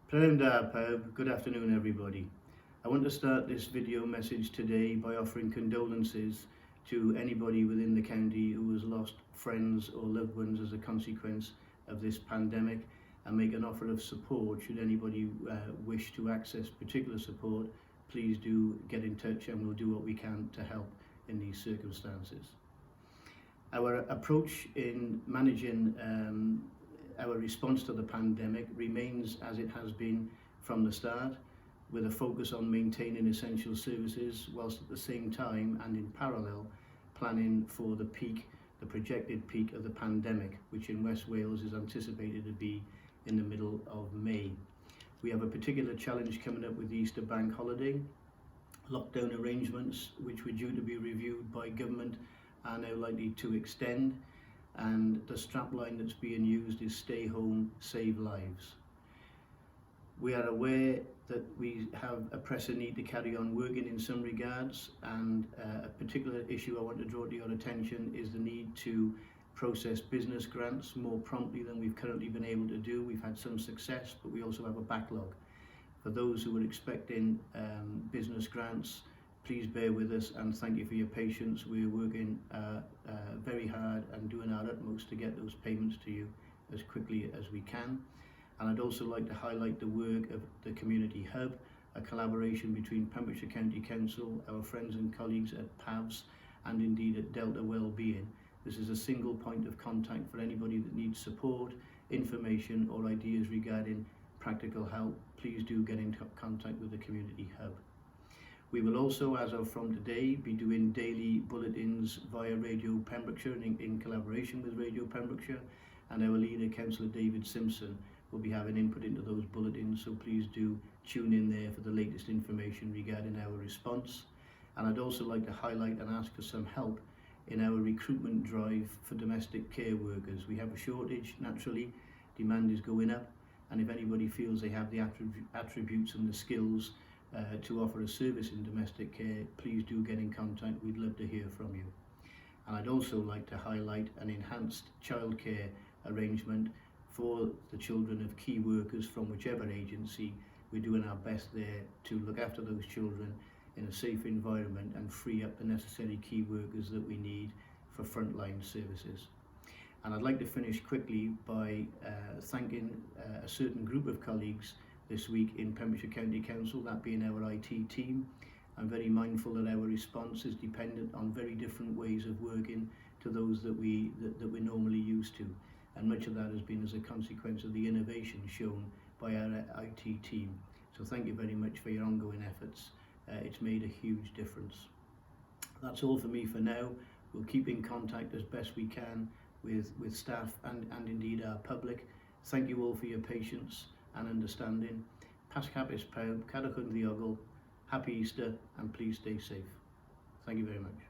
Prem da pawb, good afternoon everybody. I want to start this video message today by offering condolences to anybody within the county who has lost friends or loved ones as a consequence of this pandemic, and make an offer of support should anybody wish to access particular support. Please do get in touch and we'll do what we can to help in these circumstances. Our approach in managing our response to the pandemic remains as it has been from the start, with a focus on maintaining essential services whilst at the same time and in parallel planning for the projected peak of the pandemic, which in West Wales is anticipated to be in the middle of May. We have a particular challenge coming up with the Easter bank holiday. Lockdown arrangements, which were due to be reviewed by government, are now likely to extend, and the strapline that's being used is stay home, save lives. We are aware that we have a pressing need to carry on working in some regards, and a particular issue I want to draw to your attention is the need to process business grants more promptly than we've currently been able to do. We've had some success, but we also have a backlog. For those who are expecting business grants, please bear with us and thank you for your patience. We're working very hard and doing our utmost to get those payments to you as quickly as we can. And I'd also like to highlight the work of the Community Hub, a collaboration between Pembrokeshire County Council, our friends and colleagues at PAVS, and indeed at Delta Wellbeing. This is a single point of contact for anybody that needs support, information or ideas regarding practical help. Please do get in contact with the Community Hub. We will also, as of from today, be doing daily bulletins via Radio Pembrokeshire in collaboration with Radio Pembrokeshire, and our leader, Councillor David Simpson, will be having input into those bulletins, so please do tune in there for the latest information regarding our response. And I'd also like to highlight and ask for some help in our recruitment drive for domestic care workers. We have a shortage, naturally, demand is going up, and if anybody feels they have the attributes and the skills to offer a service in domestic care, please do get in contact. We'd love to hear from you. And I'd also like to highlight an enhanced childcare arrangement for the children of key workers from whichever agency. We're doing our best there to look after those children in a safe environment and free up the necessary key workers that we need for frontline services. And I'd like to finish quickly by thanking a certain group of colleagues this week in Pembrokeshire County Council, that being our IT team. I'm very mindful that our response is dependent on very different ways of working to those that we're normally used to, and much of that has been as a consequence of the innovation shown by our IT team. So thank you very much for your ongoing efforts. It's made a huge difference. That's all for me for now. We'll keep in contact as best we can with staff and indeed our public. Thank you all for your patience and understanding. Pasg hapus pawb, cadwch yn ddiogel, happy Easter, and please stay safe. Thank you very much.